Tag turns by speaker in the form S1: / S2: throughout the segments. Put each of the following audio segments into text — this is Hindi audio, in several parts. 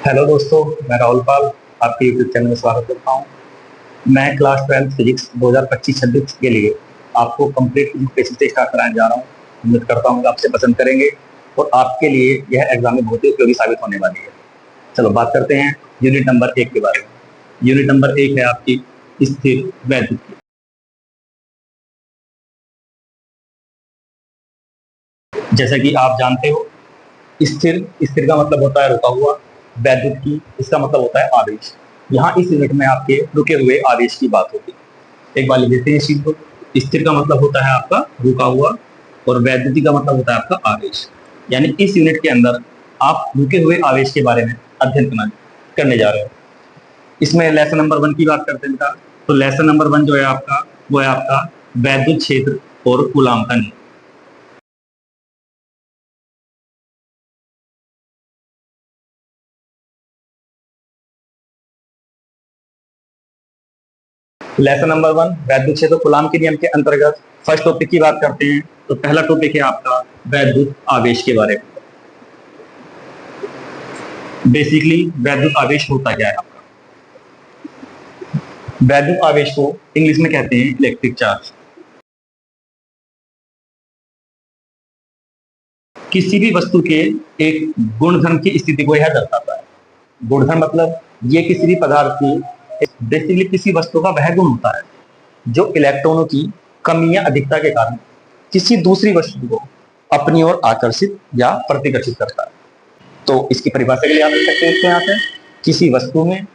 S1: हेलो दोस्तों, मैं राहुल पाल आपके यूट्यूब चैनल में स्वागत करता हूँ। मैं क्लास 12 फिजिक्स 2025-26 के लिए आपको कंप्लीट फिजिक्स बेसिक से स्टार्ट कराने जा रहा हूँ। उम्मीद करता हूँ कि आपसे पसंद करेंगे और आपके लिए यह एग्जाम में बहुत ही उपयोगी साबित होने वाली है। चलो बात करते हैं यूनिट नंबर 1 के बारे में। यूनिट नंबर 1 है आपकी स्थिर वैद्युत की। जैसा कि आप जानते हो, स्थिर स्थिर का मतलब होता है रुका हुआ, वैद्युत की इसका मतलब होता है आवेश। यहाँ इस यूनिट में आपके रुके हुए आवेश की बात होगी। एक बार लिख देते हैं इस चीज को। स्थिर का मतलब होता है आपका रुका हुआ और वैद्युति का मतलब होता है आपका आवेश। यानी इस यूनिट के अंदर आप रुके हुए आवेश के बारे में अध्ययन करने जा रहे हो। इसमें लेसन नंबर 1 की बात करते हैं बेटा। तो लेसन नंबर 1 जो है आपका, वो है आपका वैद्युत क्षेत्र और कूलाम का नियम। लेसन नंबर 1 वैद्युत क्षेत्र कूलाम के नियम के अंतर्गत फर्स्ट टॉपिक की बात करते हैं। तो पहला टॉपिक है आपका वैद्युत आवेश के बारे में। बेसिकली वैद्युत आवेश होता क्या है आपका? वैद्युत आवेश को इंग्लिश में कहते हैं इलेक्ट्रिक चार्ज। किसी भी वस्तु के एक गुणधर्म की स्थिति को यह दर्शाता है। गुणधर्म मतलब ये किसी भी पदार्थ की, बेसिकली किसी वस्तु का वह गुण होता है जो इलेक्ट्रॉनों की कमी या अधिकता के कारण किसी दूसरी वस्तु को अपनी ओर आकर्षित या प्रतिकर्षित करता है। तो इसकी परिभाषा के लिए आप देख सकते हैं इसको यहाँ पे, किसी वस्तु में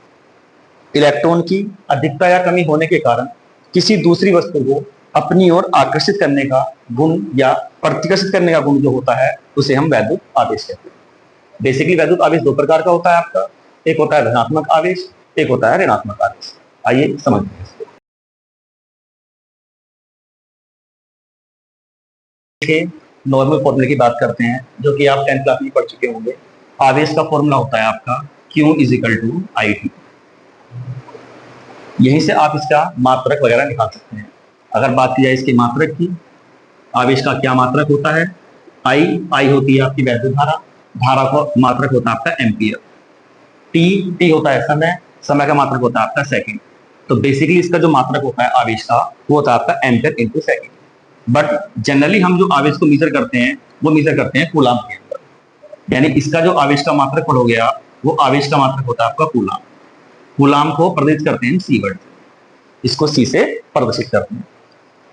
S1: इलेक्ट्रॉन की अधिकता या कमी होने के कारण किसी दूसरी वस्तु को अपनी ओर आकर्षित करने का गुण या प्रतिकर्षित करने का गुण जो होता है उसे हम वैद्युत आवेश कहते हैं। बेसिकली वैद्युत आवेश दो प्रकार का होता है आपका, एक होता है धनात्मक आवेश, एक होता है ऋणात्मक आवेश। आइए समझते हैं इसको। नॉर्मल फॉर्मूले की बात करते हैं जो कि आप 10th क्लास में पढ़ चुके होंगे। आवेश का फॉर्मूला होता है आपका Q = IT। यहीं से आप इसका मात्रक वगैरह निकाल सकते हैं। अगर बात की जाए इसके मात्रक की, आवेश का क्या मात्रक होता है? आई होती है आपकी वैद्युत धारा, धारा का मात्रक होता है आपका एम्पियर। टी होता है समय, समय का मात्रक होता है आपका सेकंड। तो बेसिकली इसका जो मात्रक होता है आवेश का वो होता है आपका ampere into second. But generally हम जो आवेश को मेजर करते हैं वो मेजर करते हैं कूलाम के अंदर। यानी इसका जो आवेश का मात्रक हो गया वो आवेश का मात्रक होता है आपका कूलाम। कूलाम को प्रदर्शित करते हैं सी वर्ड, इसको सी से प्रदर्शित करते हैं।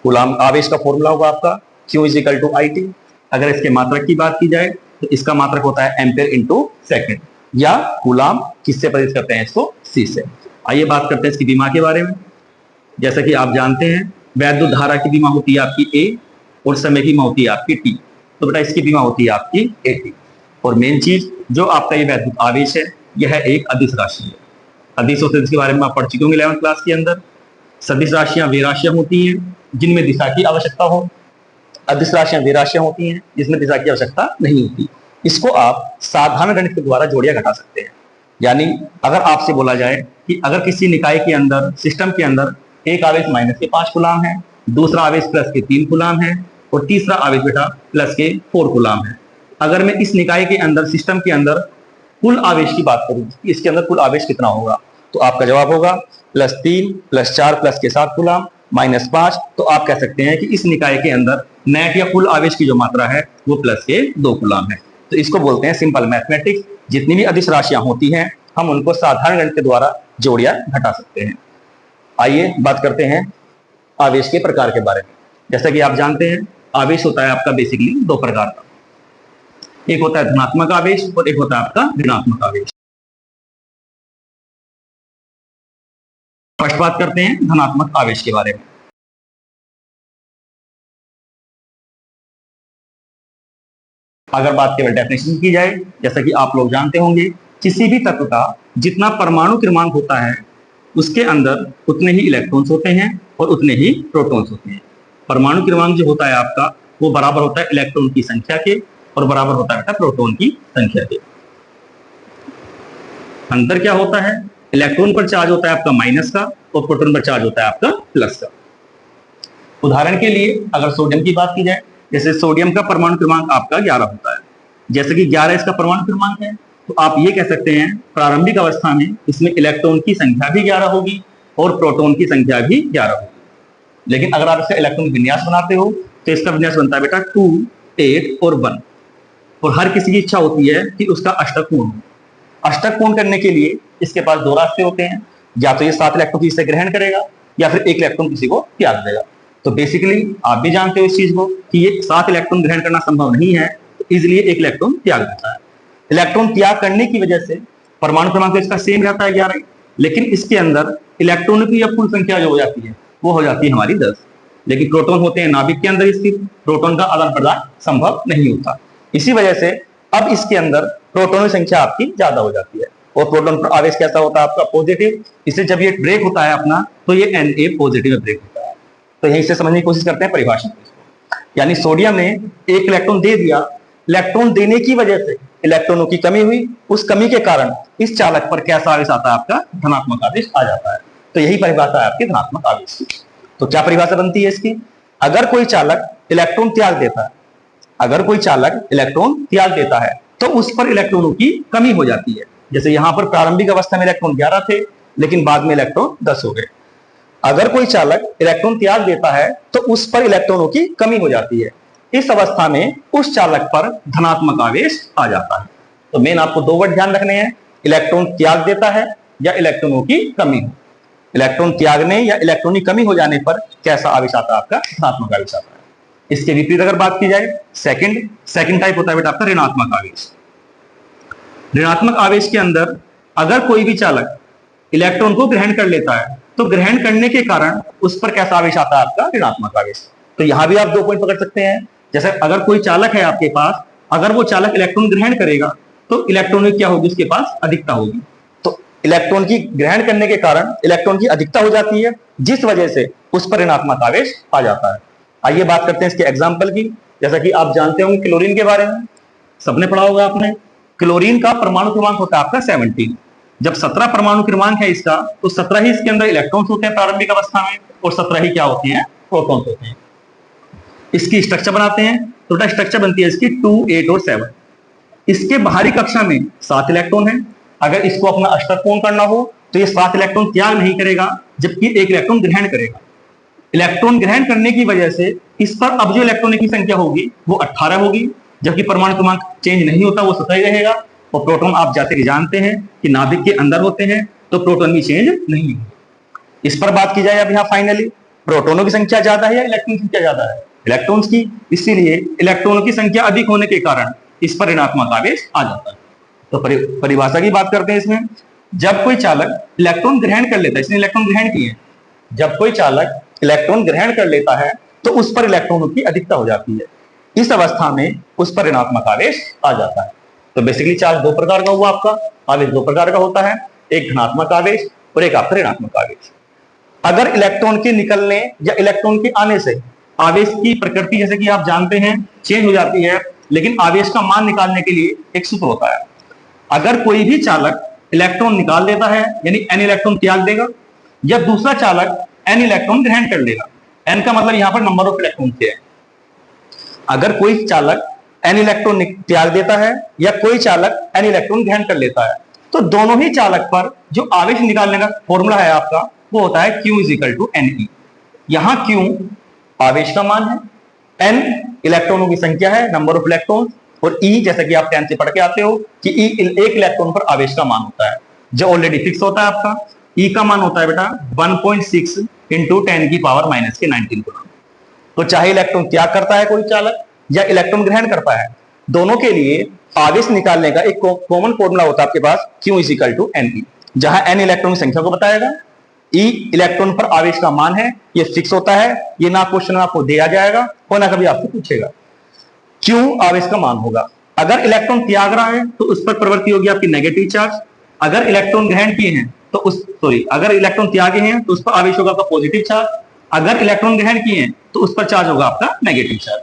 S1: कूलाम आवेश का फॉर्मूला होगा आपका Q = IT। अगर इसके मात्रक की बात की जाए तो इसका मात्रक होता है एम्पियर इंटू सेकेंड, या कूलाम किससे प्रदर्शित करते हैं इसको? सी से। आइए बात करते हैं इसकी विमा के बारे में। जैसा कि आप जानते हैं वैद्युत धारा की विमा होती है आपकी ए और समय की विमा होती है आपकी टी। तो बेटा इसकी विमा होती है आपकी AT। और मेन चीज जो आपका ये वैद्युत आवेश है यह एक अदिश राशि है। अदिश और सदिश के बारे में आप पढ़ चुके होंगे 11th क्लास के अंदर। सदिश राशियां वे राशियां होती हैं जिनमें दिशा की आवश्यकता हो, अदिश राशियां वे राशियां होती हैं जिसमें दिशा की आवश्यकता नहीं होती। इसको आप साधारण गणित के द्वारा जोड़ या घटा सकते हैं। यानी अगर आपसे बोला जाए कि अगर किसी निकाय के अंदर, सिस्टम के अंदर एक आवेश -5 कूलाम है, दूसरा आवेश +3 कूलाम है और तीसरा आवेश बेटा +4 कूलाम है। अगर मैं इस निकाय के अंदर, सिस्टम के अंदर कुल आवेश की बात करूं, इसके अंदर कुल आवेश कितना होगा, तो आपका जवाब होगा +3 +4 +7 कूलाम -5। तो आप कह सकते हैं कि इस निकाय के अंदर नेट या कुल आवेश की जो मात्रा है वो +2 कूलाम है। तो इसको बोलते हैं सिंपल मैथमेटिक्स। जितनी भी अदिश राशियां होती हैं हम उनको साधारण गणित के द्वारा जोड़ या घटा सकते हैं। आइए बात करते हैं आवेश के प्रकार के बारे में। जैसा कि आप जानते हैं आवेश होता है आपका बेसिकली दो प्रकार का, एक होता है धनात्मक आवेश और एक होता है आपका ऋणात्मक आवेश। फर्स्ट बात करते हैं धनात्मक आवेश के बारे में। अगर बात केवल डेफिनेशन की जाए, जैसा कि आप लोग जानते होंगे, किसी भी तत्व का जितना परमाणु क्रमांक होता है उसके अंदर उतने ही इलेक्ट्रॉन्स होते हैं और उतने ही प्रोटॉन्स होते हैं। परमाणु क्रमांक जो होता है आपका वो बराबर होता है इलेक्ट्रॉन की संख्या के और बराबर होता है प्रोटॉन की संख्या के। अंतर क्या होता है? इलेक्ट्रॉन पर चार्ज होता है आपका माइनस का और प्रोटॉन पर चार्ज होता है आपका प्लस का। उदाहरण के लिए अगर सोडियम की बात की जाए, जैसे सोडियम का परमाणु क्रमांक आपका 11 होता है, जैसे कि 11 इसका परमाणु क्रमांक है। तो आप ये कह सकते हैं प्रारंभिक अवस्था में इसमें इलेक्ट्रॉन की संख्या भी 11 होगी और प्रोटॉन की संख्या भी 11 होगी। लेकिन अगर आप इसका इलेक्ट्रॉन विन्यास बनाते हो तो इसका विन्यास बनता है बेटा 2, 8 और 1। और हर किसी की इच्छा होती है कि उसका अष्टक पूर्ण हो। अष्टक पूर्ण करने के लिए इसके पास दो रास्ते होते हैं, या तो ये 7 इलेक्ट्रॉन किसी से ग्रहण करेगा या फिर 1 इलेक्ट्रॉन किसी को त्याग देगा। तो बेसिकली आप भी जानते हो इस चीज को कि ये 7 इलेक्ट्रॉन ग्रहण करना संभव नहीं है, तो इजिली 1 इलेक्ट्रॉन त्याग देता है। इलेक्ट्रॉन त्याग करने की वजह से परमाणु क्रमांक तो इसका सेम रहता है 11, लेकिन इसके अंदर इलेक्ट्रॉनों की अब कुल संख्या जो हो जाती है वो हो जाती है हमारी 10। लेकिन प्रोटॉन होते हैं नाभिक के अंदर स्थित, प्रोटॉन का आदान प्रदान संभव नहीं होता। इसी वजह से अब इसके अंदर प्रोटॉन की संख्या आपकी ज्यादा हो जाती है और प्रोटॉन पर आवेश कैसा होता है आपका पॉजिटिव। इसलिए जब ये ब्रेक होता है अपना तो ये Na पॉजिटिव में ब्रेक होता है। तो यहीं से समझने की कोशिश करते हैं परिभाषा को। यानी सोडियम ने 1 इलेक्ट्रॉन दे दिया, इलेक्ट्रॉन देने की वजह से इलेक्ट्रॉनों की कमी हुई, उस कमी के कारण इस चालक पर कैसा आवेश आता है आपका धनात्मक आवेश आ जाता है। तो यही परिभाषा है आपकी धनात्मक आवेश की। तो क्या परिभाषा बनती है इसकी? अगर कोई चालक इलेक्ट्रॉन त्याग देता है, अगर कोई चालक इलेक्ट्रॉन त्याग देता है तो उस पर इलेक्ट्रॉनों की कमी हो जाती है। जैसे यहां पर प्रारंभिक अवस्था में इलेक्ट्रॉन 11 थे लेकिन बाद में इलेक्ट्रॉन 10 हो गए। अगर कोई चालक इलेक्ट्रॉन त्याग देता है तो उस पर इलेक्ट्रॉनों की कमी हो जाती है। इस अवस्था में उस चालक पर धनात्मक आवेश आ जाता है। तो मेन आपको 2 वर्ड ध्यान रखने हैं, इलेक्ट्रॉन त्याग देता है या इलेक्ट्रॉनों की कमी हो। इलेक्ट्रॉन त्यागने या इलेक्ट्रॉन की कमी हो जाने पर कैसा आवेश आता है आपका धनात्मक आवेश आता है। इसके विपरीत अगर बात की जाए सेकंड टाइप होता है बेटा आपका ऋणात्मक आवेश। ऋणात्मक आवेश के अंदर अगर कोई भी चालक इलेक्ट्रॉन को ग्रहण कर लेता है तो ग्रहण करने के कारण उस पर कैसा आवेश आता है आपका ऋणात्मक आवेश। तो यहां भी आप 2 पॉइंट पकड़ सकते हैं। जैसे अगर कोई चालक है आपके पास, अगर वो चालक इलेक्ट्रॉन ग्रहण करेगा तो इलेक्ट्रॉन की क्या होगी, उसके पास अधिकता होगी। तो इलेक्ट्रॉन की ग्रहण करने के कारण इलेक्ट्रॉन की अधिकता हो जाती है, जिस वजह से उस पर ऋणात्मक आवेश आ जाता है। आइए बात करते हैं इसके एग्जाम्पल की। जैसा कि आप जानते होंगे क्लोरीन के बारे में, सबने पढ़ा होगा आपने। क्लोरीन का परमाणु क्रमांक होता है आपका 17। जब 17 परमाणु क्रमांक है इसका, तो 17 ही इसके अंदर इलेक्ट्रॉन्स होते हैं प्रारंभिक अवस्था में और 17 ही क्या होती हैं, प्रोटॉन्स होते हैं। इसकी स्ट्रक्चर बनाते हैं, टोटल स्ट्रक्चर बनती है इसकी 2, 8 और 7। इसके बाहरी कक्षा में 7 इलेक्ट्रॉन है। अगर इसको अपना अष्टक पूर्ण करना हो तो ये 7 इलेक्ट्रॉन त्याग नहीं करेगा, जबकि 1 इलेक्ट्रॉन ग्रहण करेगा। इलेक्ट्रॉन ग्रहण करने की वजह से इस पर अब जो इलेक्ट्रॉनों की संख्या होगी वो 18 होगी, जबकि परमाणु क्रमांक चेंज नहीं होता, वो 17 ही रहेगा। और प्रोटॉन आप जाते जानते हैं कि नाभिक के अंदर होते हैं, तो प्रोटॉन की चेंज नहीं होगी। इस पर बात की जाए अब यहाँ फाइनली, प्रोटॉनों की संख्या ज्यादा है या इलेक्ट्रॉन की संख्या ज्यादा है, इलेक्ट्रॉन्स की। इसीलिए इलेक्ट्रॉनों की संख्या अधिक होने के कारण इस पर ऋणात्मक आवेश आ जाता है। तो परिभाषा की बात करते हैं इसमें। जब कोई चालक इलेक्ट्रॉन ग्रहण कर लेता है, इसने इलेक्ट्रॉन ग्रहण किए, जब कोई चालक इलेक्ट्रॉन ग्रहण कर लेता है तो उस पर इलेक्ट्रॉनों की अधिकता हो जाती है। इस अवस्था में उस पर ऋणात्मक आवेश आ जाता है। तो बेसिकली चार्ज 2 प्रकार का हुआ आपका, आवेश 2 प्रकार का होता है, एक धनात्मक आवेश और एक आपका ऋणात्मक आवेश। अगर इलेक्ट्रॉन के निकलने या इलेक्ट्रॉन के आने से आवेश की प्रकृति जैसे कि आप जानते हैं चेंज हो जाती है, लेकिन आवेश का मान निकालने के लिए एक सूत्र होता है। अगर कोई भी चालक इलेक्ट्रॉन निकाल देता है यानी n इलेक्ट्रॉन त्याग देगा, या दूसरा चालक n इलेक्ट्रॉन ग्रहण कर लेगा। n का मतलब यहां पर नंबर ऑफ इलेक्ट्रॉन है। अगर कोई चालक n इलेक्ट्रॉन त्याग देता है या कोई चालक n इलेक्ट्रॉन ग्रहण कर लेता है, तो दोनों ही चालक पर जो आवेश निकालने का फॉर्मूला है आपका वो होता है Q = Ne। यहां Q आवेश का मान है, n इलेक्ट्रॉनों की संख्या है, नंबर ऑफ इलेक्ट्रॉन, और E जैसा कि आप 10th से पढ़ के आते हो कि E 1 इलेक्ट्रॉन पर आवेश का मान होता है, जो ऑलरेडी फिक्स होता है आपका। E का मान होता है बेटा 1.6 × 10⁻⁻19 गुना। तो चाहे इलेक्ट्रॉन त्याग करता है कोई चालक या इलेक्ट्रॉन ग्रहण करता है, दोनों के लिए आवेश निकालने का एक कॉमन फॉर्मूला होता है आपके पास Q = Ne, जहां n इलेक्ट्रॉन की संख्या को बताएगा, E इलेक्ट्रॉन पर आवेश का मान है, ये फिक्स होता है, ये ना क्वेश्चन में आपको दिया जाएगा और ना कभी आपसे पूछेगा। Q आवेश का मान होगा। अगर इलेक्ट्रॉन त्याग रहा है तो उस पर प्रवृत्ति होगी आपकी नेगेटिव चार्ज। अगर इलेक्ट्रॉन ग्रहण किए हैं तो अगर इलेक्ट्रॉन त्यागे हैं तो उस पर आवेश होगा आपका पॉजिटिव चार्ज। अगर इलेक्ट्रॉन ग्रहण किए हैं तो उस पर चार्ज होगा आपका नेगेटिव चार्ज।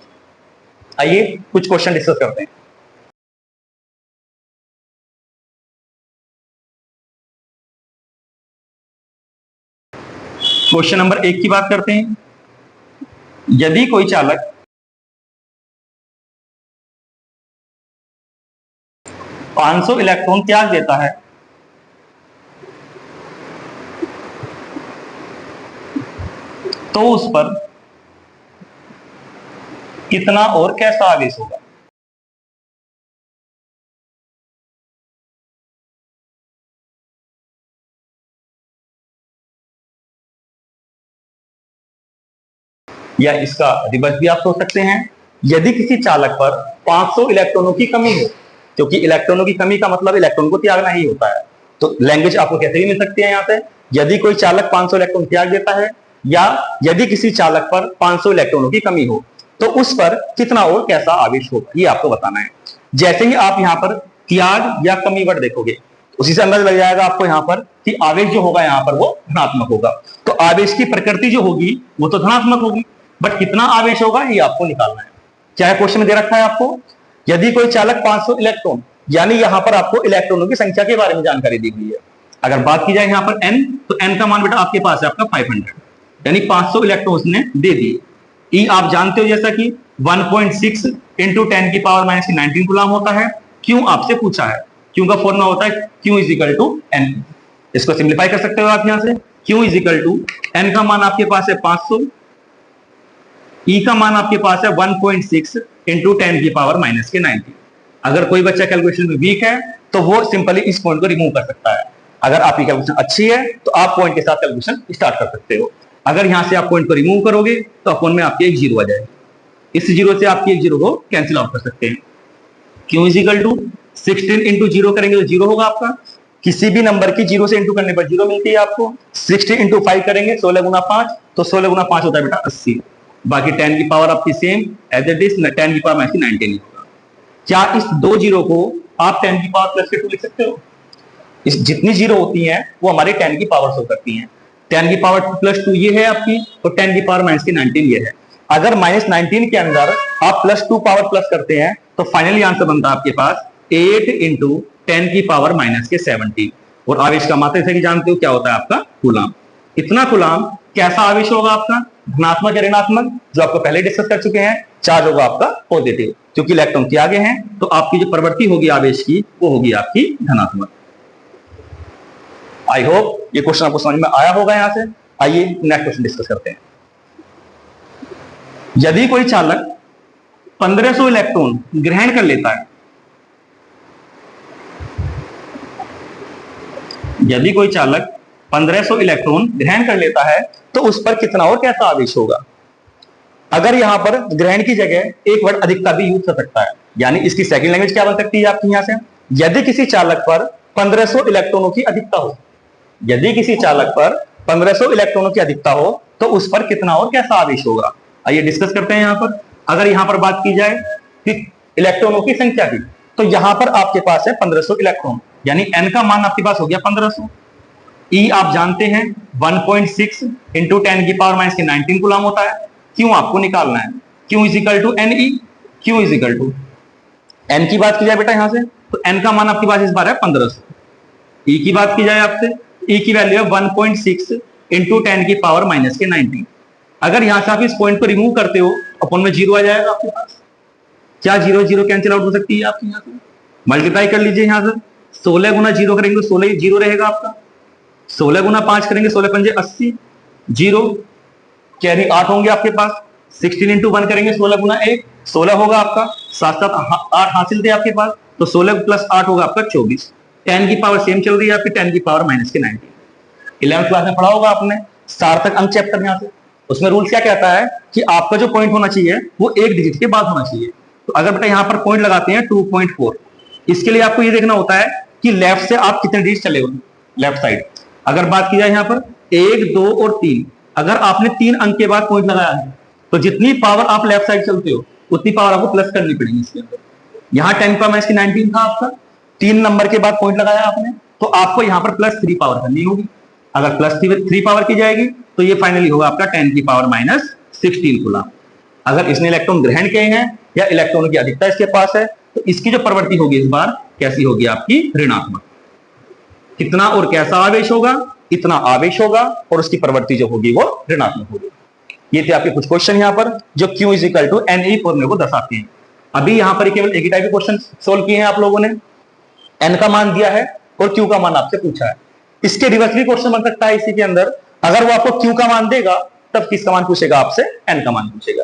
S1: आइए कुछ क्वेश्चन डिस्कस करते हैं। क्वेश्चन नंबर 1 की बात करते हैं। यदि कोई चालक 500 इलेक्ट्रॉन त्याग देता है तो उस पर कितना और कैसा आवेश होगा। या इसका रिवर्स भी आप सोच सकते हैं, यदि किसी चालक पर 500 इलेक्ट्रॉनों की कमी हो, क्योंकि इलेक्ट्रॉनों की कमी का मतलब इलेक्ट्रॉन को त्यागना ही होता है, तो लैंग्वेज आपको कैसे भी मिल सकती है यहां से, यदि कोई चालक 500 इलेक्ट्रॉन त्याग देता है या यदि किसी चालक पर 500 इलेक्ट्रॉनों की कमी हो तो उस पर कितना और कैसा आवेश होगा, ये आपको बताना है। जैसे ही आप यहां पर त्याग या कमी वर्ड देखोगे उसी से अंदाज लग जाएगा आपको यहां पर कि आवेश जो होगा यहां पर वो धनात्मक होगा। तो आवेश की प्रकृति जो होगी वो तो धनात्मक होगी, बट कितना आवेश होगा ये आपको निकालना है। क्या है क्वेश्चन में दे रखा है आपको, यदि कोई चालक 500 इलेक्ट्रॉन, यानी यहां पर आपको इलेक्ट्रॉनों की संख्या के बारे में जानकारी दी हुई है। अगर बात की जाए यहां पर n, तो n का मान बेटा आपके पास है आपका 500, यानी 500 इलेक्ट्रॉन उसने दे दिए। ई आप जानते हो जैसा कि 1.6 इंटू 10 की पावर माइनस 19 गुलाम होता है। क्यों आपसे पूछा है, क्यों का फॉर्मूला होता है Q is equal to n। इसको सिंप्लीफाई कर सकते हो आप यहां से, Q is equal to n का मान आपके पास है 500, E का मान आपके पास है 1.6 इंटू 10 की पावर माइनस के 19। अगर कोई बच्चा कैलकुलेशन में वीक है तो वो सिंपली इस पॉइंट को रिमूव कर सकता है। अगर आपकी कैलकुलेशन अच्छी है तो आप पॉइंट के साथ कैलकुलेशन स्टार्ट कर सकते हो। अगर यहां से आप पॉइंट को रिमूव करोगे तो अपॉन में आपकी एक जीरो आ जाएगी, इस जीरो से आपकी एक जीरो को कैंसिल आउट कर सकते हैं। Q is equal to 16 into zero करेंगे तो जीरो होगा आपका, किसी भी नंबर की जीरो से इंटू करने पर जीरो मिलती है आपको। 16 इंटू 5 करेंगे 16 गुना 5, तो 16 गुना 5 होता है बेटा 80। बाकी 10 की पावर आपकी सेम एज इट इज 10 की पावर माइनस 19 होगा। क्या इस दो जीरो को आप 10 की पावर प्लस के 2 लिख सकते हो? इस जितनी जीरो होती हैं वो हमारे 10 की पावर शो करती हैं। 10 की पावर प्लस 2 ये है आपकी, तो 10 की पावर माइनस की 19 ये है। अगर माइनस 19 के अंदर आप प्लस 2 पावर प्लस करते हैं तो फाइनली आंसर बनता है आपके पास 8 इंटू 10 की पावर माइनस के 70। और आवेश का मात्रा जैसे कि जानते हो क्या होता है आपका कूलाम। इतना कूलाम कैसा आवेश होगा आपका, धनात्मक या ऋणात्मक, जो आपको पहले डिस्कस कर चुके हैं। चार्ज होगा आपका पॉजिटिव, क्योंकि इलेक्ट्रॉन के आगे हैं तो आपकी जो प्रवृत्ति होगी आवेश की वो होगी आपकी धनात्मक। आई होप ये क्वेश्चन आपको समझ में आया होगा। यहां से आइए नेक्स्ट क्वेश्चन डिस्कस करते हैं। यदि कोई चालक 1500 इलेक्ट्रॉन ग्रहण कर लेता है, यदि कोई चालक 1500 इलेक्ट्रॉन ग्रहण कर लेता है तो उस पर कितना और कैसा आवेश होगा। अगर यहां पर ग्रहण की जगह एक वर्ड अधिकता भी यूज कर सकता है, यानी इसकी सेकंड लैंग्वेज क्या बन सकती है आपकी यहां से, यदि किसी चालक पर 1500 इलेक्ट्रॉनों की अधिकता हो, यदि किसी चालक पर 1500 इलेक्ट्रॉनों की अधिकता हो तो उस पर कितना और कैसा आवेश होगा। आइए डिस्कस करते हैं यहां पर। अगर यहां पर बात की जाए कि इलेक्ट्रॉनों की संख्या की, तो यहां पर आपके पास है 1500 इलेक्ट्रॉन, यानी n का मान आपके पास हो गया 1500। E आप जानते हैं 1.6 इंटू 10 की पावर माइनस के 19 गुलाम होता है। क्यों आपको निकालना है, Q is equal to N E. Q is equal to n की बात की जाए बेटा यहां से, तो n का मान आपके पास इस बार है 1500। E की बात की जाए आपसे, E की वैल्यू है 1.6 इंटू 10 की पावर माइनस के 19। अगर यहां से आप इस पॉइंट को रिमूव करते हो अपन में जीरो आ जाएगा आपके पास। क्या जीरो जीरो कैंसिल आउट हो सकती है आपकी, यहां से मल्टीप्लाई कर लीजिए। यहां से 16 गुना जीरो करेंगे तो 16 जीरो रहेगा आपका, 16 गुना 5 करेंगे 16 पंजे 80, जीरो कैरी 8 होंगे आपके पास। 16 इंटू 1 करेंगे 16 गुना 1 16 होगा आपका, साथ साथ 8 हासिल थे आपके पास, तो 16 प्लस 8 होगा आपका 24। 10 की पावर सेम चल रही है आपकी, 10 की पावर माइनस के 19। 11th क्लास में पढ़ा होगा आपने सार्थक अंक चैप्टर, यहां से उसमें रूल क्या कहता है कि आपका जो पॉइंट होना चाहिए वो एक डिजिट के बाद होना चाहिए। तो अगर बेटा यहां पर पॉइंट लगाते हैं 2.4, इसके लिए आपको ये देखना होता है कि लेफ्ट से आप कितने डिजिट चले हो, लेफ्ट साइड। अगर बात की जाए यहां पर 1 2 और 3, अगर आपने 3 अंक के बाद पॉइंट लगाया है तो जितनी पावर आप लेफ्ट साइड चलते हो उतनी पावर आपको प्लस करनी पड़ेगी इसके अंदर। यहां 10 पावर माइनस की 19 था आपका, 3 नंबर के बाद पॉइंट लगाया आपने तो आपको यहां पर प्लस 3 पावर करनी होगी। अगर प्लस 3 पावर की जाएगी तो ये फाइनली होगा आपका 10 की पावर माइनस 16 कूलम। अगर इसने इलेक्ट्रॉन ग्रहण किए हैं या इलेक्ट्रॉनों की अधिकता इसके पास है तो इसकी जो प्रवृत्ति होगी इस बार कैसी होगी आपकी, ऋणात्मक। कितना और कैसा आवेश होगा, इतना आवेश होगा और उसकी प्रवृत्ति जो होगी वो ऋणात्मक होगी। ये थे आपके कुछ क्वेश्चन यहां पर जो Q is equal to N E फॉर्मूले को दर्शाते हैं। अभी यहां पर केवल एक ही टाइप के क्वेश्चन सोल्व किए हैं आप लोगों ने। एन का मान दिया है और क्यू का मान आपसे पूछा है। इसके रिवर्स भी क्वेश्चन बन सकता है इसी के अंदर, अगर वो आपको क्यू का मान देगा तब किसका मान पूछेगा आपसे, एन का मान पूछेगा।